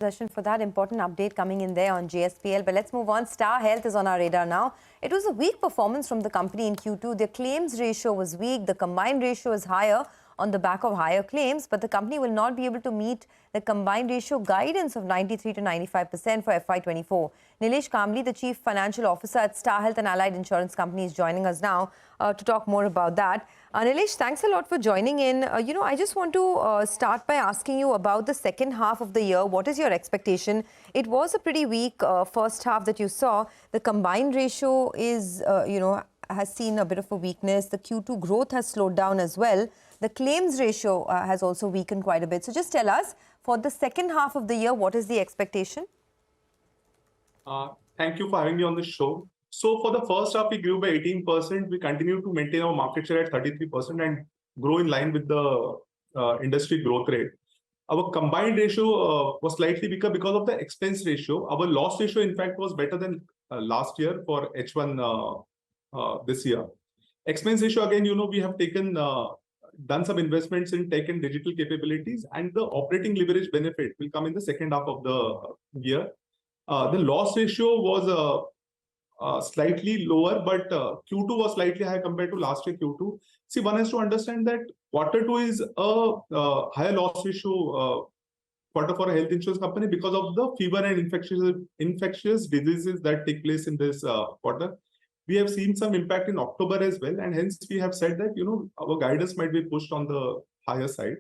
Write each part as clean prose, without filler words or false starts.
Darshan, for that important update coming in there on JSPL. But let's move on. Star Health is on our radar now. It was a weak performance from the company in Q2. Their claims ratio was weak. The combined ratio is higher on the back of higher claims, but the company will not be able to meet the combined ratio guidance of 93 to 95% for FY24. Nilesh Kambli, the Chief Financial Officer at Star Health and Allied Insurance Company, is joining us now to talk more about that. Nilesh, thanks a lot for joining in. I just want to start by asking you about the second half of the year. What is your expectation? It was a pretty weak first half that you saw. The combined ratio is, has seen a bit of a weakness. The Q2 growth has slowed down as well. The claims ratio has also weakened quite a bit. So just tell us, for the second half of the year, what is the expectation? Thank you for having me on the show. So for the first half, we grew by 18%. We continue to maintain our market share at 33% and grow in line with the industry growth rate. Our combined ratio was slightly weaker because of the expense ratio. Our loss ratio, in fact, was better than last year for H1 this year. Expense ratio, again, we have done some investments in tech and digital capabilities, and the operating leverage benefit will come in the second half of the year. The loss ratio was slightly lower, but Q2 was slightly higher compared to last year Q2. See, one has to understand that Q2 is a higher loss ratio quarter for a health insurance company because of the fever and infectious diseases that take place in this quarter. We have seen some impact in October as well, and hence we have said that our guidance might be pushed on the higher side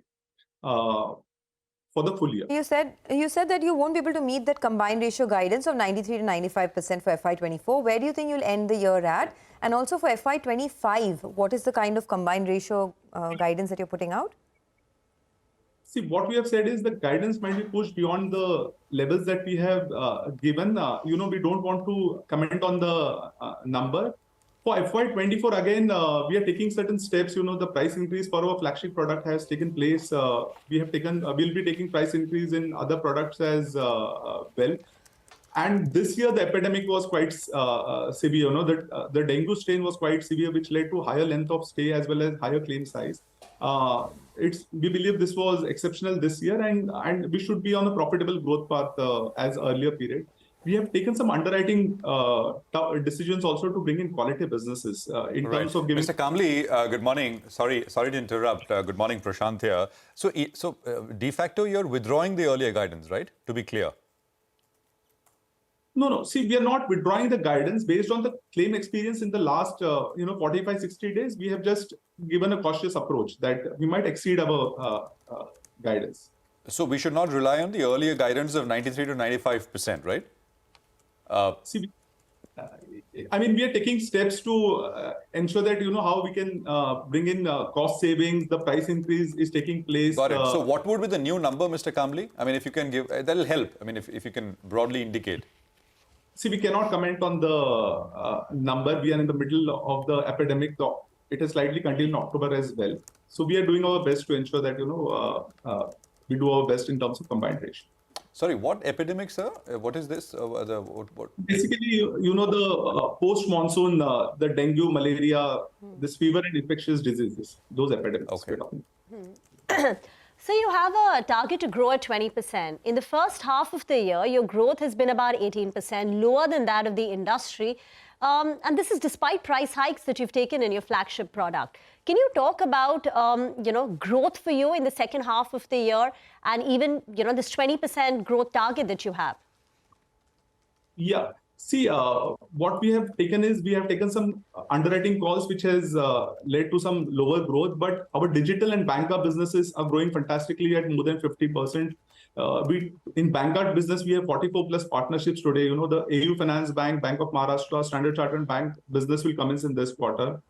for the full year. You said that you won't be able to meet that combined ratio guidance of 93 to 95% for FY24. Where do you think you'll end the year at? And also for FY25, what is the kind of combined ratio guidance that you're putting out? See, what we have said is the guidance might be pushed beyond the levels that we have given. We don't want to comment on the number. For FY24, again, we are taking certain steps. The price increase for our flagship product has taken place. We'll be taking price increase in other products as well. And this year, the epidemic was quite severe. The dengue strain was quite severe, which led to higher length of stay as well as higher claim size. We believe this was exceptional this year, and we should be on a profitable growth path as earlier period. We have taken some underwriting decisions also to bring in quality businesses in terms of giving. Mr. Kambli, good morning. Sorry to interrupt. Good morning, Prashant here. So de facto, you're withdrawing the earlier guidance, right? To be clear. No. See, we are not withdrawing the guidance based on the claim experience in the last, 45, 60 days. We have just given a cautious approach that we might exceed our guidance. So we should not rely on the earlier guidance of 93 to 95%, right? See, we are taking steps to ensure that, how we can bring in cost savings. The price increase is taking place. Got it. So what would be the new number, Mr. Kambli? If you can give, that'll help. If you can broadly indicate. See, we cannot comment on the number. We are in the middle of the epidemic. It has slightly continued in October as well. So we are doing our best to ensure that, we do our best in terms of combined ratio. Sorry, what epidemic, sir? What is this? Basically, the post-monsoon, the dengue, malaria, this fever and infectious diseases, those epidemics. Okay. So you have a target to grow at 20%. In the first half of the year, your growth has been about 18%, lower than that of the industry. And this is despite price hikes that you've taken in your flagship product. Can you talk about, growth for you in the second half of the year and even, this 20% growth target that you have? Yeah. See, what we have taken is we have taken some underwriting calls, which has led to some lower growth. But our digital and banker businesses are growing fantastically at more than 50%. In Bankcard business, we have 44 plus partnerships today. The AU Finance Bank, Bank of Maharashtra, Standard Chartered Bank business will commence in this quarter.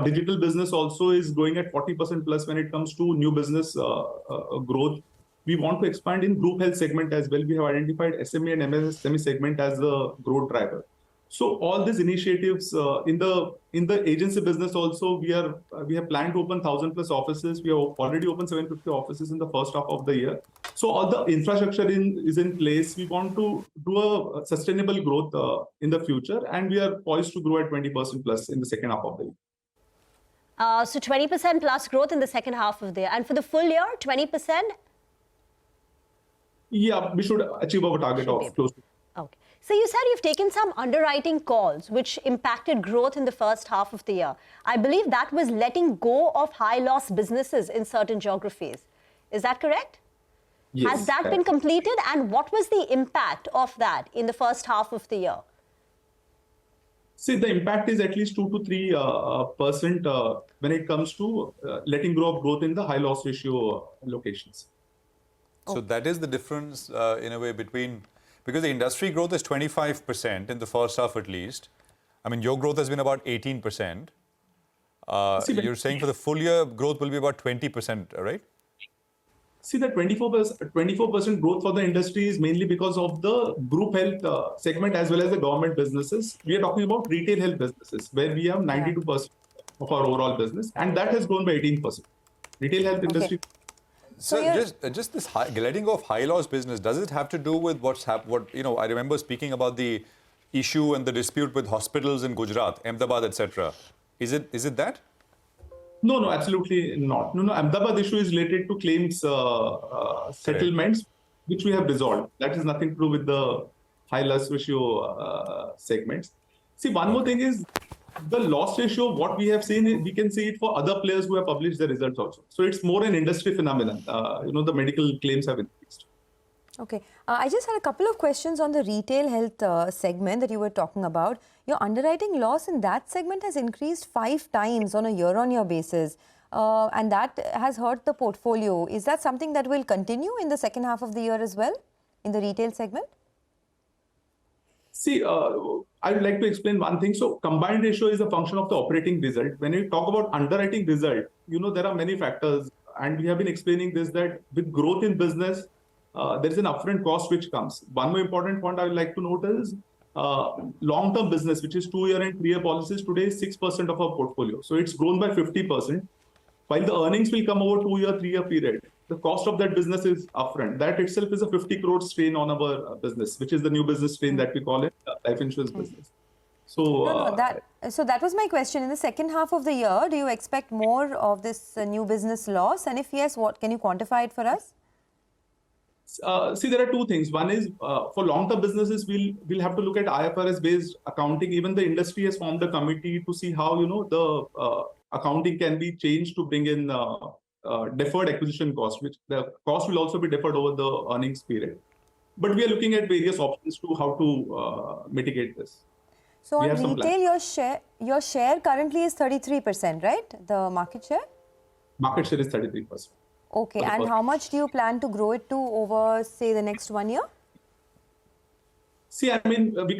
Digital business also is growing at 40% plus when it comes to new business growth. We want to expand in group health segment as well. We have identified SME and MSME segment as the growth driver. So all these initiatives in the agency business also, we have planned to open 1,000 plus offices. We have already opened 750 offices in the first half of the year. So all the infrastructure is in place. We want to do a sustainable growth in the future, and we are poised to grow at 20% plus in the second half of the year. So 20% plus growth in the second half of the year, and for the full year, 20%. Yeah, we should achieve our target of close to. Okay. So you said you've taken some underwriting calls which impacted growth in the first half of the year. I believe that was letting go of high loss businesses in certain geographies. Is that correct? Yes, Has that been completed, and what was the impact of that in the first half of the year? See, the impact is at least 2 to 3% when it comes to letting go of growth in the high loss ratio locations. So that is the difference in a way between, because the industry growth is 25% in the first half at least. I mean, your growth has been about 18%. You're saying for the full year growth will be about 20%, right? See, the 24% growth for the industry is mainly because of the group health segment as well as the government businesses. We are talking about retail health businesses where we have 92% of our overall business, and that has grown by 18%. Retail health industry. So just this letting go of high loss business, does it have to do with what's happened? I remember speaking about the issue and the dispute with hospitals in Gujarat, Ahmedabad, etc. Is it that? No, absolutely not. No, Ahmedabad issue is related to claims settlements, which we have resolved. That has nothing to do with the high loss ratio segments. See, one more thing is the loss ratio, what we have seen, we can see it for other players who have published the results also. So it's more an industry phenomenon. The medical claims have increased. Okay. I just had a couple of questions on the retail health segment that you were talking about. Your underwriting loss in that segment has increased 5 times on a year-on-year basis. And that has hurt the portfolio. Is that something that will continue in the second half of the year as well in the retail segment? See, I would like to explain one thing. So combined ratio is a function of the operating result. When we talk about underwriting result, there are many factors. And we have been explaining this, that with growth in business, there is an upfront cost which comes. One more important point I would like to note is long-term business, which is 2-year and 3-year policies, today is 6% of our portfolio. So it's grown by 50%. While the earnings will come over 2-year, 3-year period, the cost of that business is upfront. That itself is a 50 crore strain on our business, which is the new business strain that we call it, life insurance business. So, so that was my question. In the second half of the year, do you expect more of this new business loss? And if yes, what can you quantify it for us? See, there are two things. One is for long-term businesses, we'll have to look at IFRS-based accounting. Even the industry has formed a committee to see how the accounting can be changed to bring in deferred acquisition cost, which the cost will also be deferred over the earnings period. But we are looking at various options to how to mitigate this. So on retail, your share currently is 33%, right? The market share? Market share is 33%. Okay, and how much do you plan to grow it to over, say, the next 1 year? See, I mean, we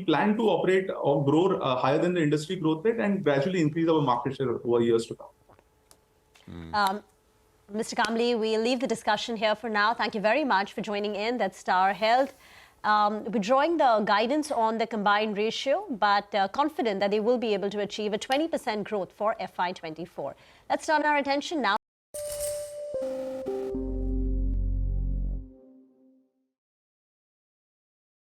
plan to operate or grow higher than the industry growth rate and gradually increase our market share over years to come. Mr. Kambli, we'll leave the discussion here for now. Thank you very much for joining in. That's Star Health. Withdrawing the guidance on the combined ratio, but confident that they will be able to achieve a 20% growth for FY24. Let's turn our attention now